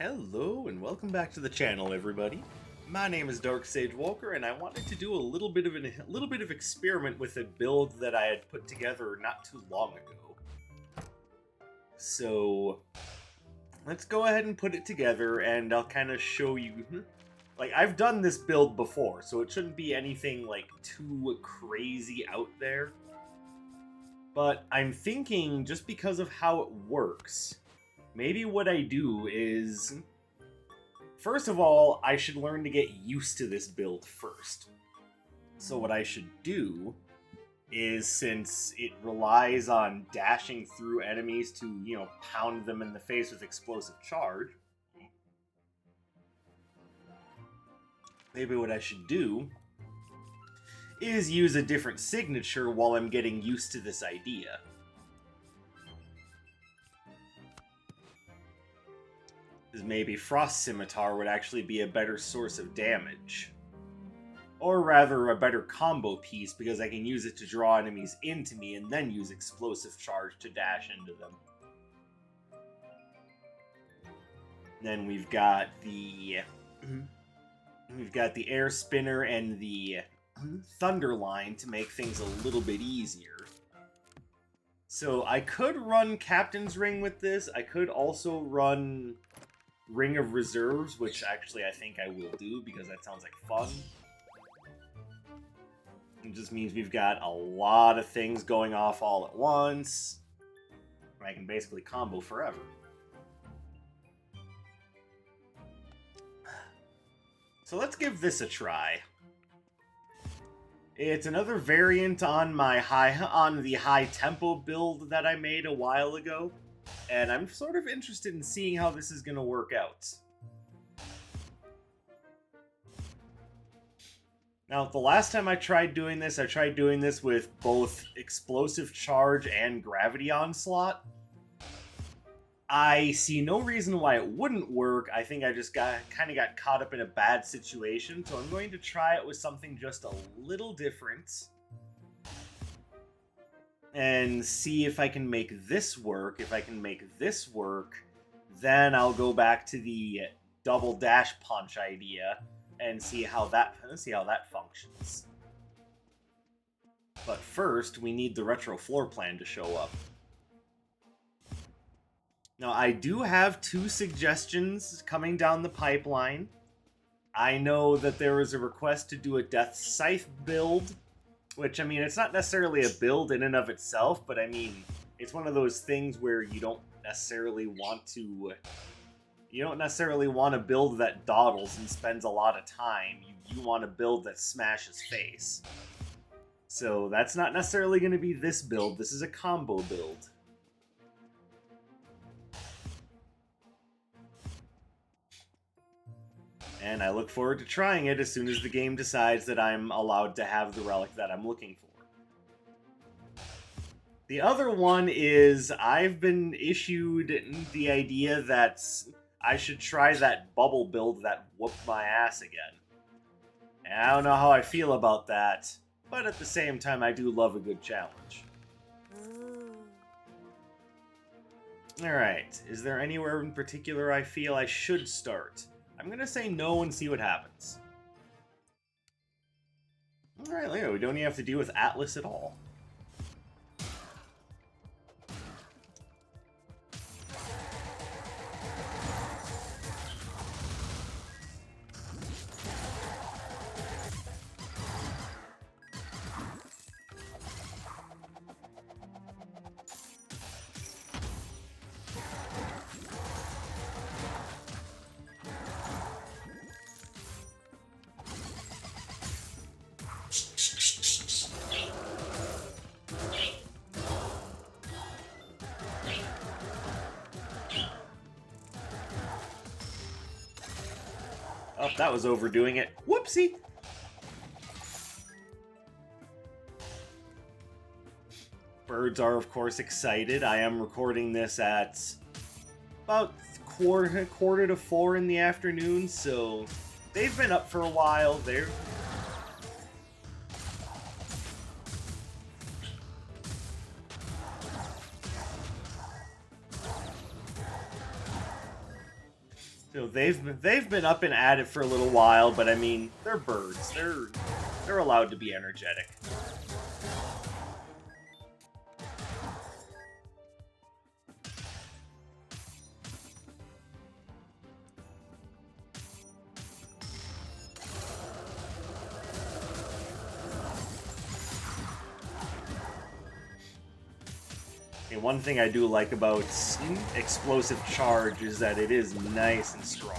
Hello and welcome back to the channel, everybody. My name is Dark Sage Walker, and I wanted to do a little bit of experiment with a build that I had put together not too long ago. So let's go ahead and put it together, and I'll kind of show you. Like, I've done this build before, so it shouldn't be anything like too crazy out there. But I'm thinking, just because of how it works, maybe what I do is, first of all, I should learn to get used to this build first. So what I should do is, since it relies on dashing through enemies to, pound them in the face with explosive charge, maybe what I should do is use a different signature while I'm getting used to this idea. Maybe Frost Scimitar would actually be a better source of damage. Or rather, a better combo piece, because I can use it to draw enemies into me and then use Explosive Charge to dash into them. Then we've got the Air Spinner and the Thunder Line to make things a little bit easier. So I could run Captain's Ring with this. I could also run Ring of Reserves, which actually I think I will do because that sounds like fun. It just means we've got a lot of things going off all at once. I can basically combo forever. So let's give this a try. It's another variant on the high tempo build that I made a while ago. And I'm sort of interested in seeing how this is going to work out. Now, the last time I tried doing this with both Explosive Charge and Gravity Onslaught. I see no reason why it wouldn't work. I think I just kind of got caught up in a bad situation, so I'm going to try it with something just a little different. And see if I can make this work. If I can make this work, then I'll go back to the double dash punch idea and see how that functions. But first, we need the retro floor plan to show up. Now, I do have two suggestions coming down the pipeline. I know that there was a request to do a Death Scythe build, which, I mean, it's not necessarily a build in and of itself, but I mean, it's one of those things where you don't necessarily want to build that dawdles and spends a lot of time. You want to build that smashes face. So that's not necessarily going to be this build. This is a combo build. And I look forward to trying it as soon as the game decides that I'm allowed to have the relic that I'm looking for. The other one is, I've been issued the idea that I should try that bubble build that whooped my ass again. And I don't know how I feel about that, but at the same time, I do love a good challenge. Alright, is there anywhere in particular I feel I should start? I'm going to say no and see what happens. Alright, Leo, we don't even have to deal with Atlas at all. Oh, that was overdoing it. Whoopsie! Birds are, of course, excited. I am recording this at about quarter to 4 in the afternoon, so they've been up for a while. They're So they've been up and at it for a little while, but I mean, they're birds. They're allowed to be energetic. And one thing I do like about Explosive Charge is that it is nice and strong.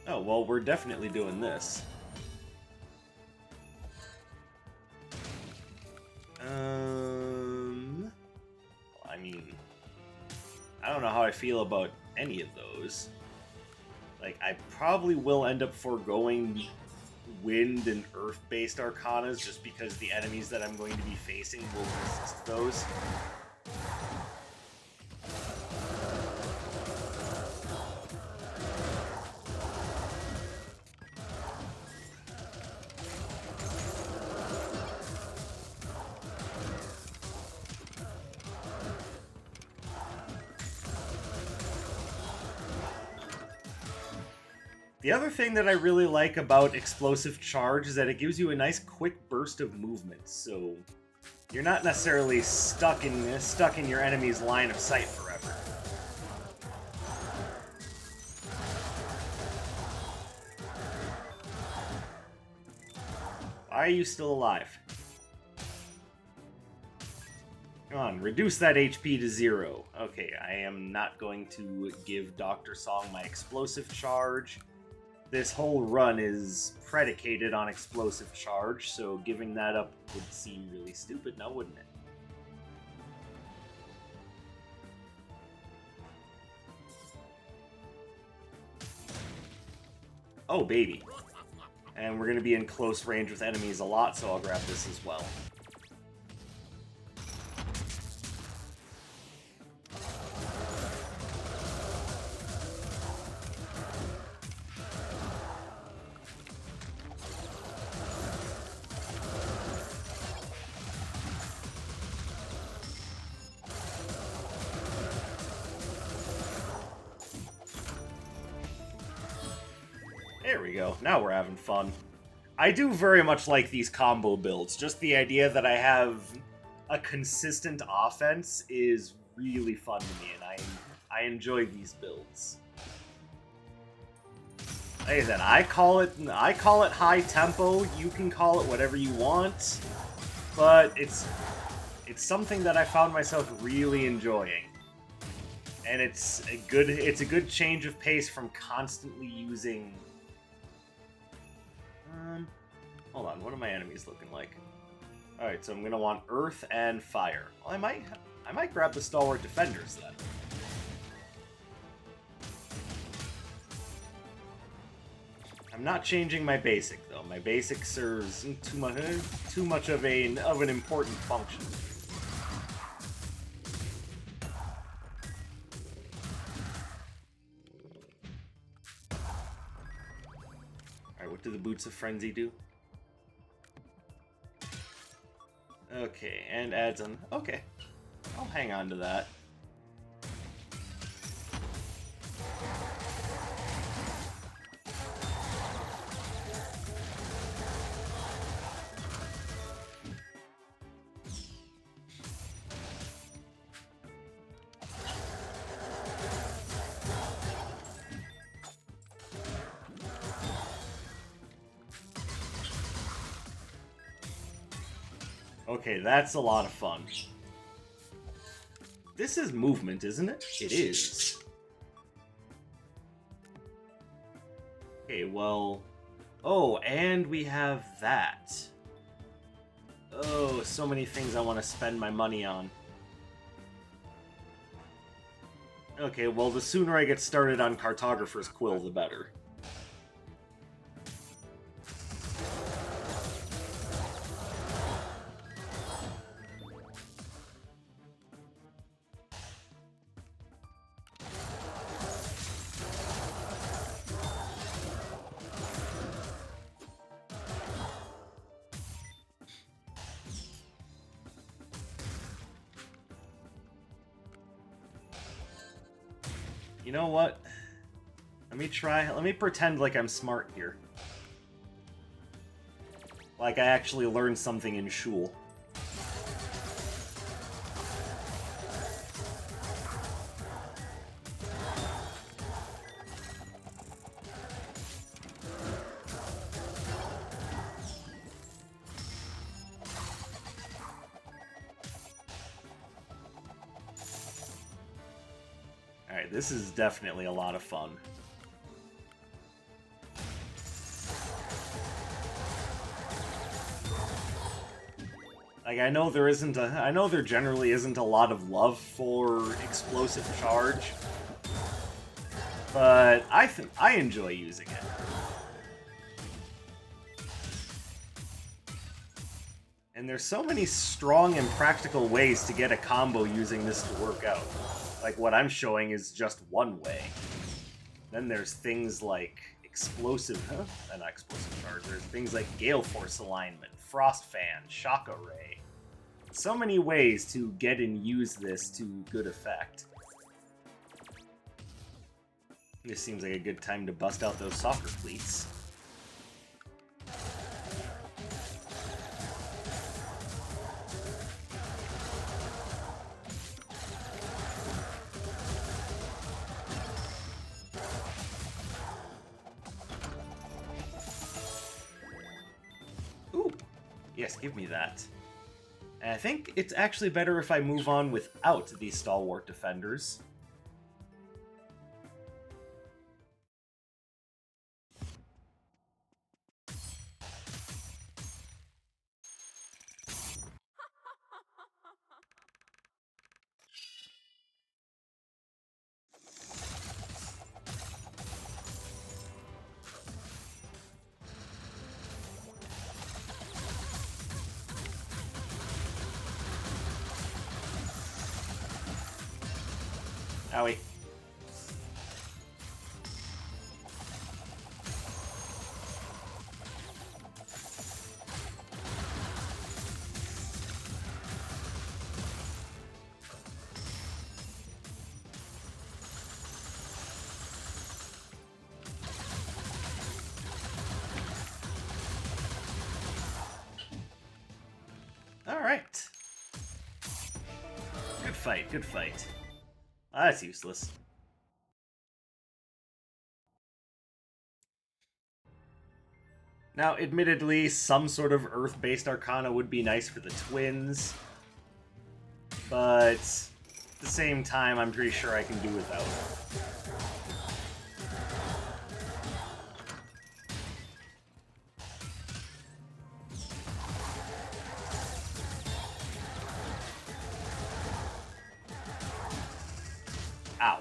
Oh, well, we're definitely doing this. I mean, I don't know how I feel about any of those. Like, I probably will end up foregoing wind and earth-based arcanas just because the enemies that I'm going to be facing will resist those. The other thing that I really like about Explosive Charge is that it gives you a nice quick burst of movement, so you're not necessarily stuck in your enemy's line of sight forever. Why are you still alive? Come on, reduce that HP to 0. Okay, I am not going to give Dr. Song my Explosive Charge. This whole run is predicated on Explosive Charge, so giving that up would seem really stupid now, wouldn't it? Oh, baby. And we're going to be in close range with enemies a lot, so I'll grab this as well. There we go. Now we're having fun. I do very much like these combo builds. Just the idea that I have a consistent offense is really fun to me, and I enjoy these builds. Like I said, I call it high tempo. You can call it whatever you want, but it's something that I found myself really enjoying. And it's a good change of pace from constantly using. Hold on, what are my enemies looking like? Alright, so I'm gonna want Earth and Fire. Well, I might grab the Stalwart Defenders then. I'm not changing my basic though. My basic serves too much of an important function. Alright, what do the Boots of Frenzy do? Okay, and adds on. Okay, I'll hang on to that. Okay, that's a lot of fun. This is movement, isn't it? It is. Okay, well... Oh, and we have that. Oh, so many things I want to spend my money on. Okay, well, the sooner I get started on Cartographer's Quill, the better. You know what? Let me pretend like I'm smart here. Like I actually learned something in Shul. Alright, this is definitely a lot of fun. Like, I know there generally isn't a lot of love for explosive charge, but I enjoy using it. And there's so many strong and practical ways to get a combo using this to work out. Like, what I'm showing is just one way. Then there's things like not explosive charge, there's things like Gale Force alignment, Frost Fan, Shock Array. So many ways to get and use this to good effect. This seems like a good time to bust out those soccer cleats. Ooh, yes, give me that. And I think it's actually better if I move on without these stalwart defenders. Owie. Alright. Good fight, good fight. That's useless. Now, admittedly, some sort of Earth-based Arcana would be nice for the twins, but at the same time, I'm pretty sure I can do without it. Ow.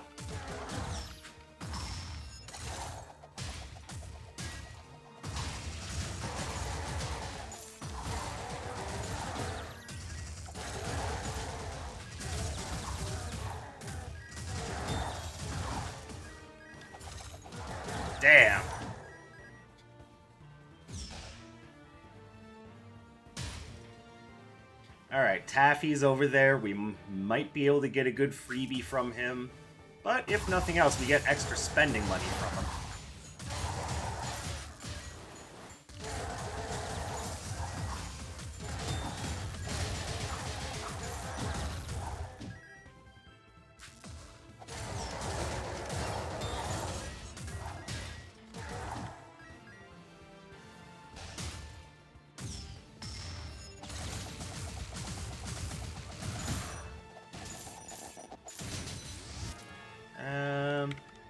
Damn. Alright, Taffy's over there. We might be able to get a good freebie from him. But if nothing else, we get extra spending money from him.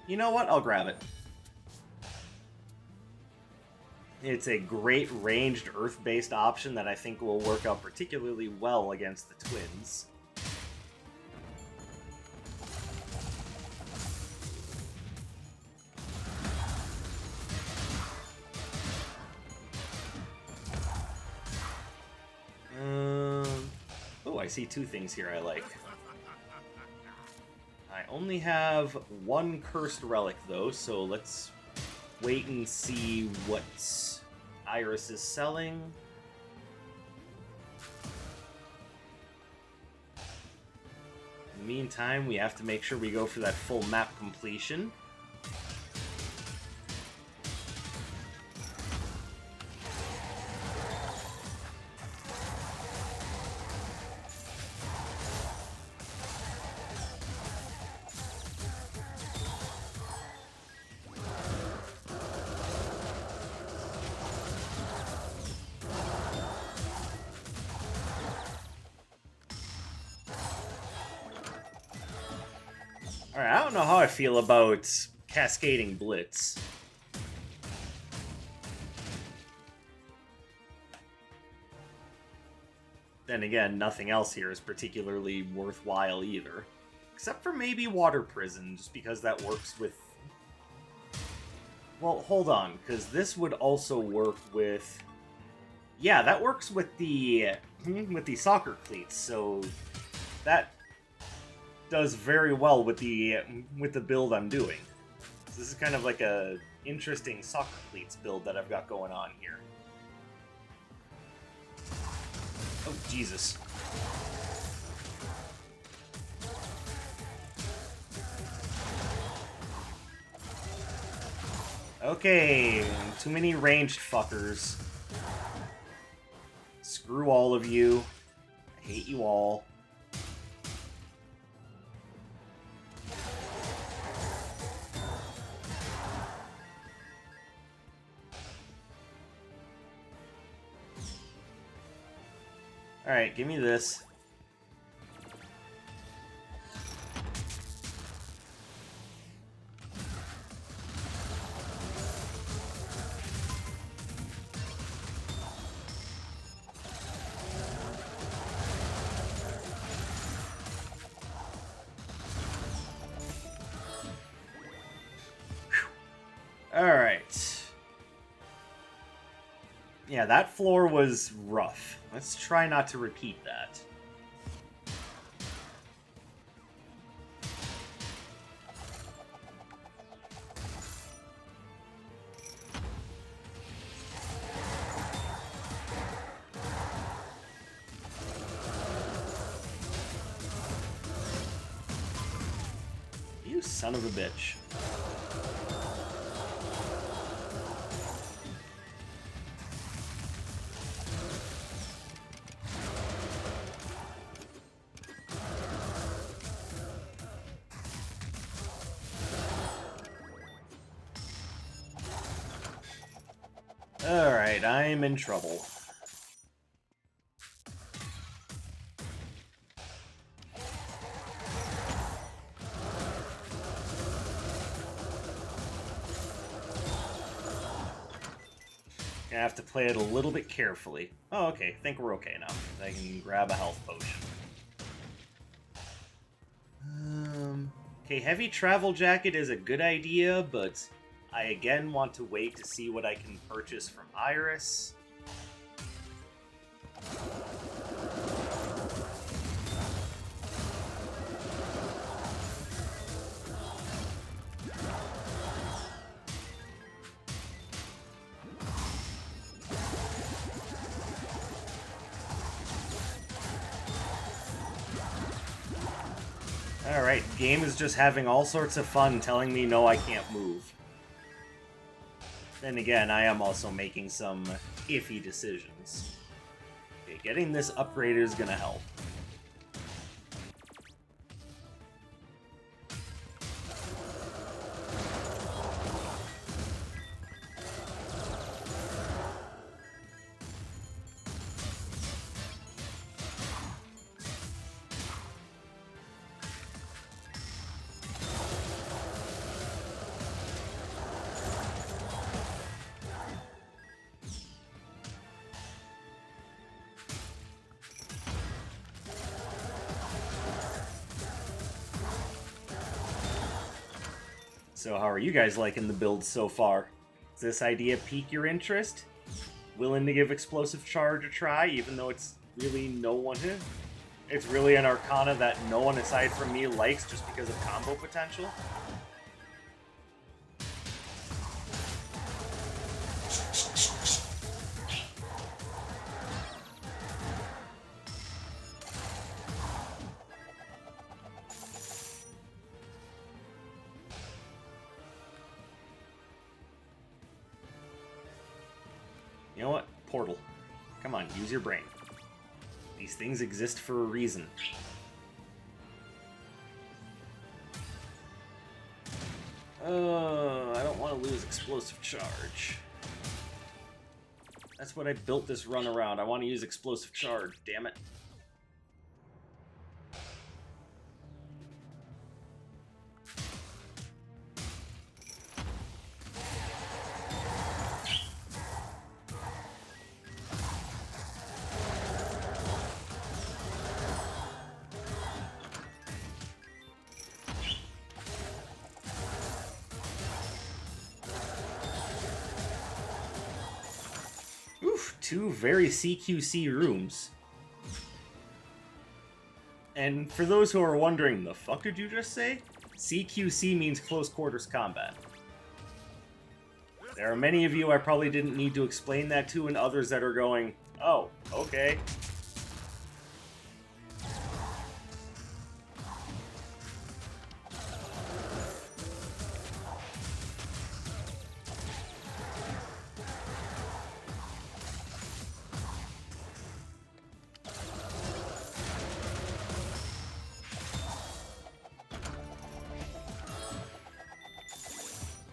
You know what? I'll grab it. It's a great ranged Earth-based option that I think will work out particularly well against the twins. Oh, I see two things here I like. I only have one cursed relic, though, so let's wait and see what Iris is selling. meantime, we have to make sure we go for that full map completion. Alright, I don't know how I feel about cascading Blitz. Then again, nothing else here is particularly worthwhile either. Except for maybe Water Prison, just because that works with... Well, hold on, because this would also work with... Yeah, that works with the soccer cleats, so that does very well with the build I'm doing. So this is kind of like a interesting soccer cleats build that I've got going on here. Oh, Jesus. Okay, too many ranged fuckers. Screw all of you. I hate you all. Alright, give me this. Alright. Yeah, that floor was rough. Let's try not to repeat that. You son of a bitch. Alright, I'm in trouble. Gonna have to play it a little bit carefully. Oh, okay. I think we're okay now. I can grab a health potion. Okay, heavy travel jacket is a good idea, but I again want to wait to see what I can purchase from Iris. Alright, game is just having all sorts of fun telling me no, I can't move. Then again, I am also making some iffy decisions. Okay, getting this upgrade is gonna help. So how are you guys liking the build so far? Does this idea pique your interest? Willing to give Explosive Charge a try, even though it's really no one... It's really an Arcana that no one aside from me likes just because of combo potential? You know what? Portal. Come on, use your brain. These things exist for a reason. I don't want to lose explosive charge. That's what I built this run around. I want to use explosive charge, damn it. Oof, 2 very CQC rooms. And for those who are wondering, the fuck did you just say? CQC means close quarters combat. There are many of you I probably didn't need to explain that to, and others that are going, oh, okay.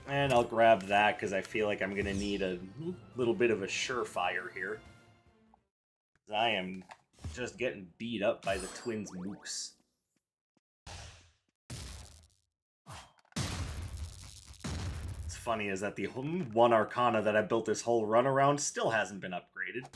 And I'll grab that because I feel like I'm going to need a little bit of a surefire here. I am just getting beat up by the twins' mooks. What's funny is that the one Arcana that I built this whole run around still hasn't been upgraded.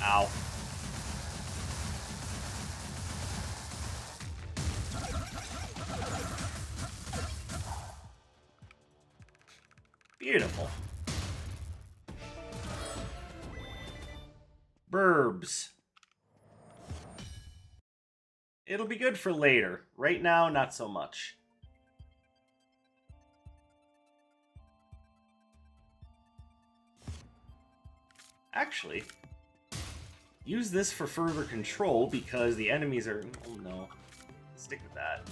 Ow. Beautiful. Burbs. It'll be good for later. Right now, not so much. Actually, use this for further control because the enemies are... Oh no. Stick with that.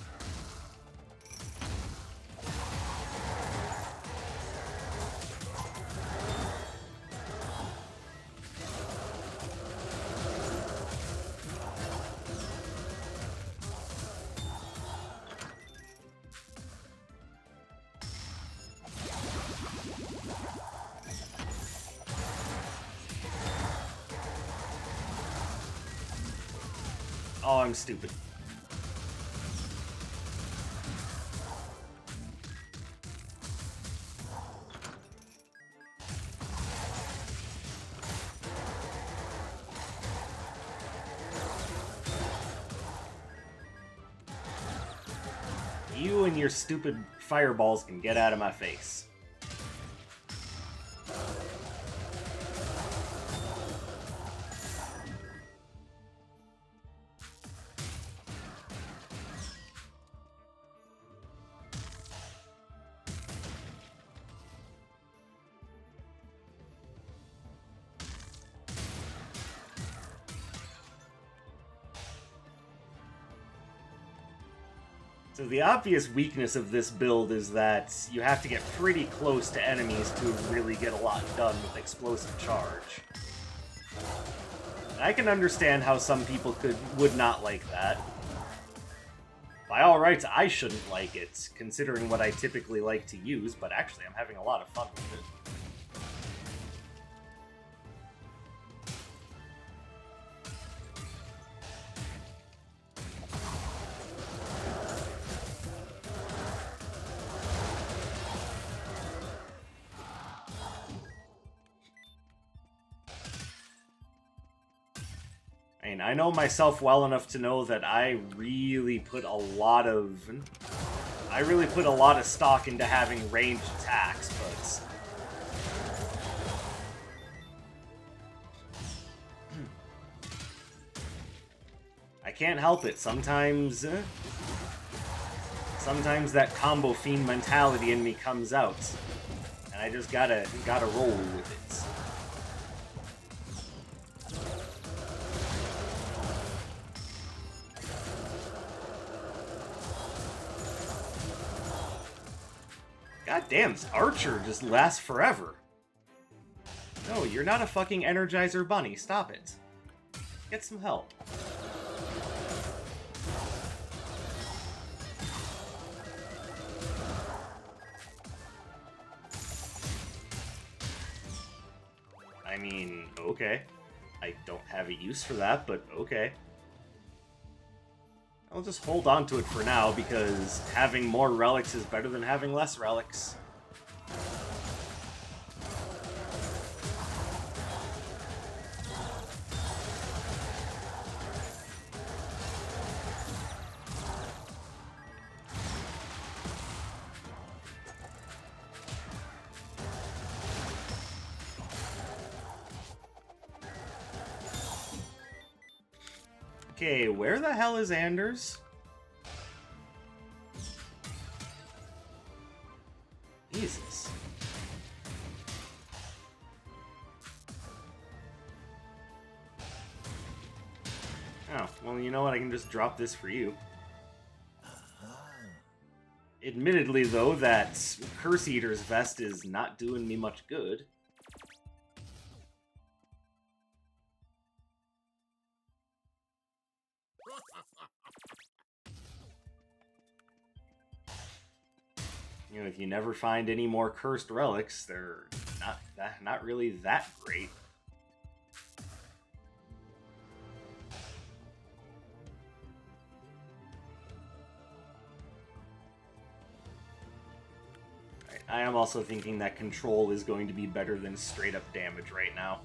Oh, I'm stupid. You and your stupid fireballs can get out of my face. So the obvious weakness of this build is that you have to get pretty close to enemies to really get a lot done with explosive charge. And I can understand how some people would not like that. By all rights, I shouldn't like it, considering what I typically like to use, but actually I'm having a lot of fun with it. I know myself well enough to know that I really put a lot of stock into having ranged attacks, but can't help it. Sometimes that combo fiend mentality in me comes out, and I just gotta roll with it. God damn, this Archer just lasts forever. No, you're not a fucking Energizer Bunny. Stop it. Get some help. I mean, okay. I don't have a use for that, but okay. I'll just hold on to it for now, because having more relics is better than having less relics. Okay, where the hell is Anders? Jesus. Oh, well, you know what? I can just drop this for you. Admittedly, though, that Curse Eater's Vest is not doing me much good. You know, if you never find any more cursed relics, they're not really that great. I am also thinking that control is going to be better than straight up damage right now.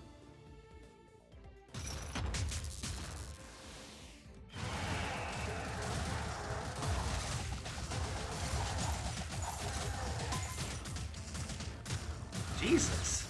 Jesus.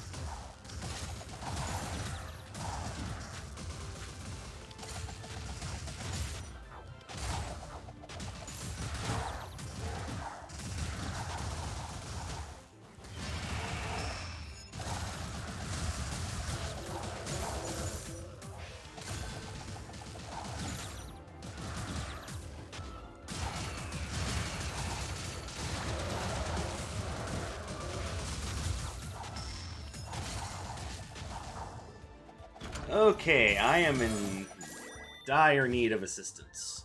Okay, I am in dire need of assistance.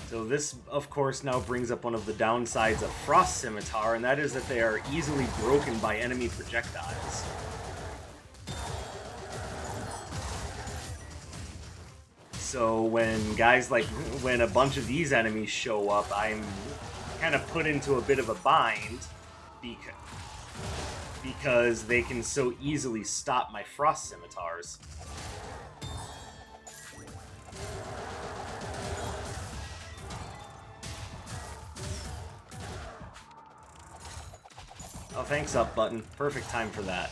So this, of course, now brings up one of the downsides of Frost Scimitar, and that is that they are easily broken by enemy projectiles. So when a bunch of these enemies show up, I'm kind of put into a bit of a bind because they can so easily stop my Frost Scimitars. Oh, thanks, up button. Perfect time for that.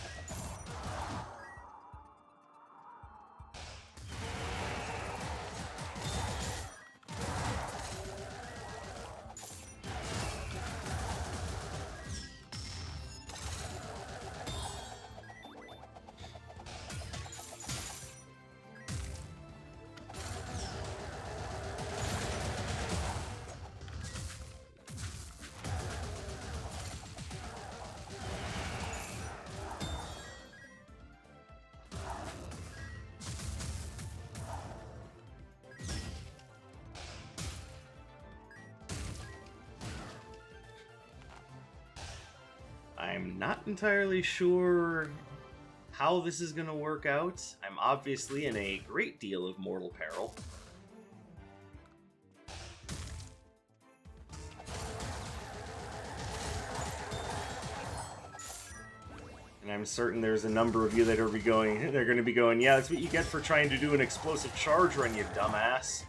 I'm not entirely sure how this is going to work out. I'm obviously in a great deal of mortal peril. And I'm certain there's a number of you that are going to be going, yeah, that's what you get for trying to do an explosive charge run, you dumbass.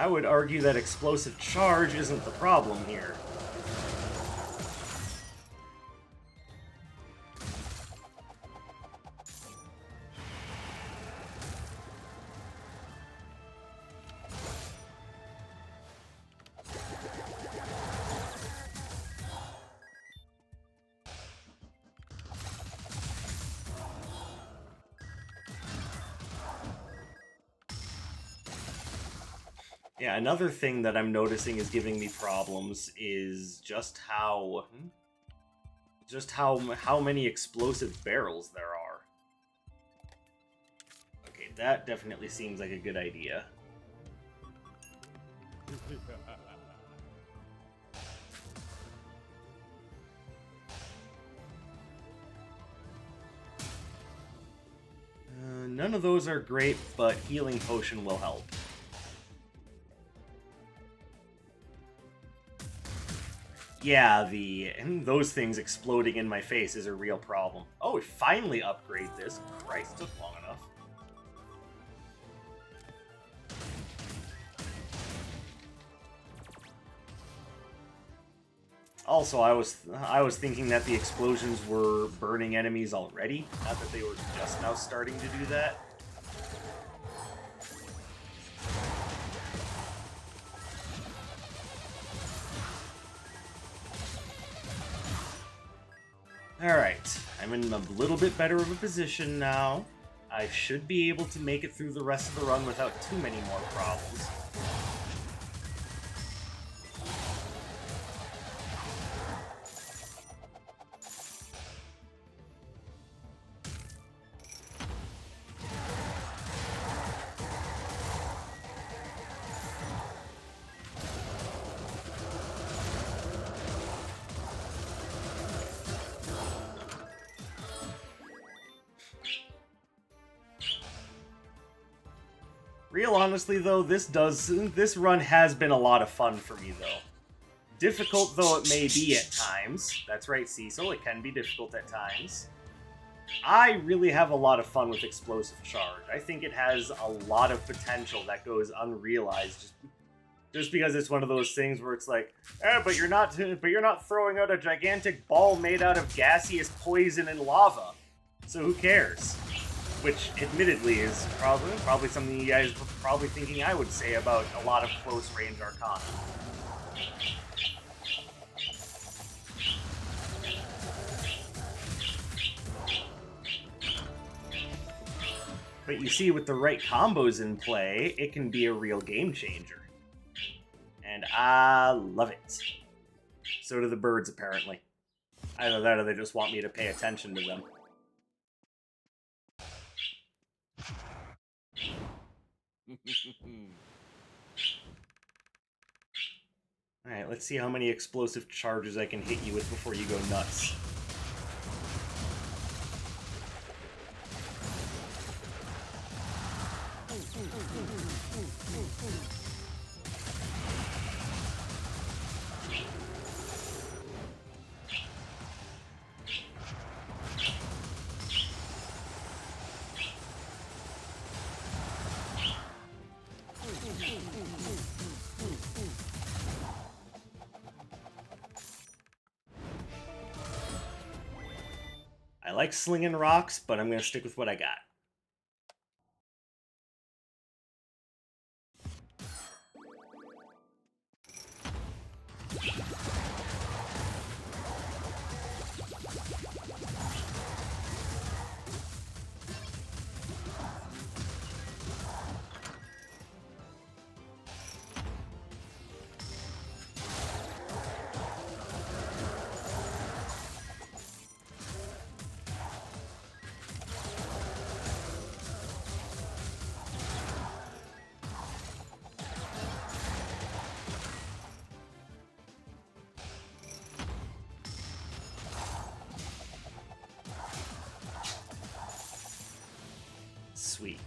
I would argue that explosive charge isn't the problem here. Yeah, another thing that I'm noticing is giving me problems is how many explosive barrels there are. Okay, that definitely seems like a good idea. None of those are great, but healing potion will help. Yeah, those things exploding in my face is a real problem. Oh, we finally upgrade this. Christ, took long enough. Also, I was thinking that the explosions were burning enemies already, not that they were just now starting to do that. Alright, I'm in a little bit better of a position now. I should be able to make it through the rest of the run without too many more problems. Real honestly, though, this run has been a lot of fun for me, though. Difficult though it may be at times. That's right, Cecil, it can be difficult at times. I really have a lot of fun with Explosive Charge. I think it has a lot of potential that goes unrealized just because it's one of those things where it's like, but you're not throwing out a gigantic ball made out of gaseous poison and lava. So who cares? Which, admittedly, is probably something you guys were probably thinking I would say about a lot of close-range Arcana. But you see, with the right combos in play, it can be a real game changer. And I love it. So do the birds, apparently. Either that or they just want me to pay attention to them. Alright, let's see how many explosive charges I can hit you with before you go nuts. I like slinging rocks, but I'm going to stick with what I got. Sweet.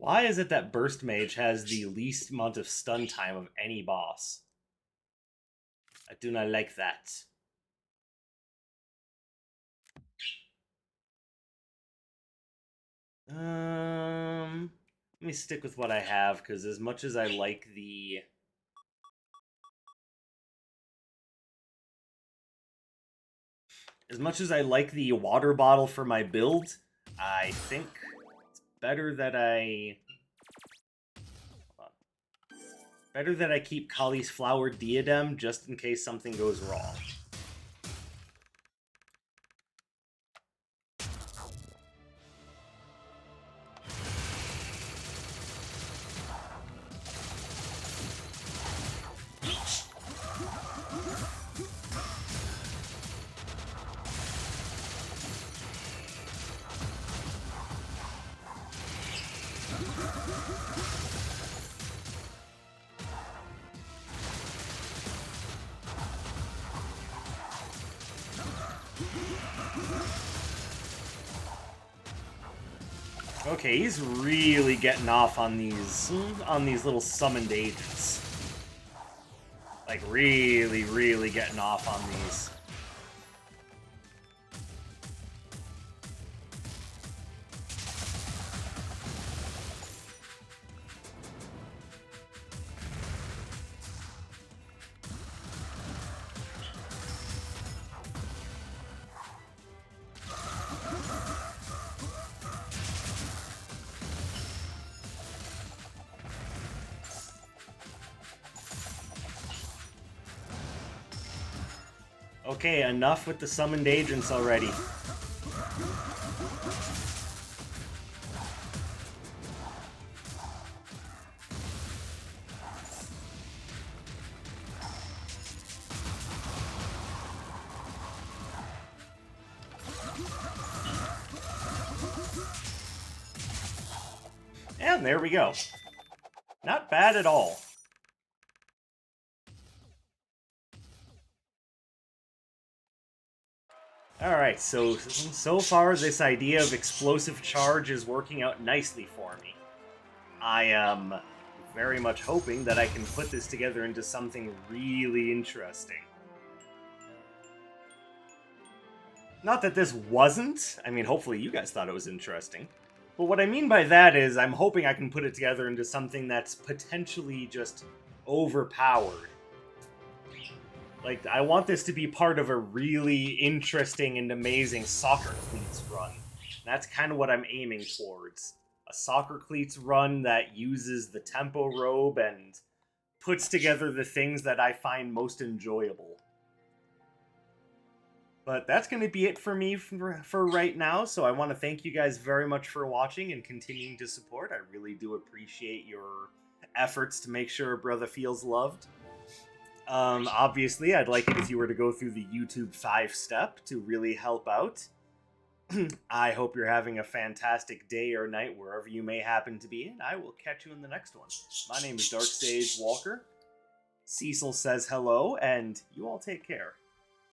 Why is it that Burst Mage has the least amount of stun time of any boss? I do not like that. Let me stick with what I have, because as much as I like the... As much as I like the water bottle for my build, I think it's better that I... Better that I keep Kali's Flower Diadem, just in case something goes wrong. Okay, he's really getting off on these little summoned agents. Like, really, really getting off on these. Okay, enough with the summoned agents already. And there we go. Not bad at all. Alright, so far this idea of explosive charge is working out nicely for me. I am very much hoping that I can put this together into something really interesting. Not that this wasn't. I mean, hopefully you guys thought it was interesting. But what I mean by that is I'm hoping I can put it together into something that's potentially just overpowered. Like, I want this to be part of a really interesting and amazing soccer cleats run. That's kind of what I'm aiming towards. A soccer cleats run that uses the tempo robe and puts together the things that I find most enjoyable. But that's going to be it for me for right now, so I want to thank you guys very much for watching and continuing to support. I really do appreciate your efforts to make sure a brother feels loved. Obviously, I'd like it if you were to go through the YouTube 5-step to really help out. I hope you're having a fantastic day or night wherever you may happen to be, and I will catch you in the next one. My name is Dark Sage Walker. Cecil says hello, and you all take care.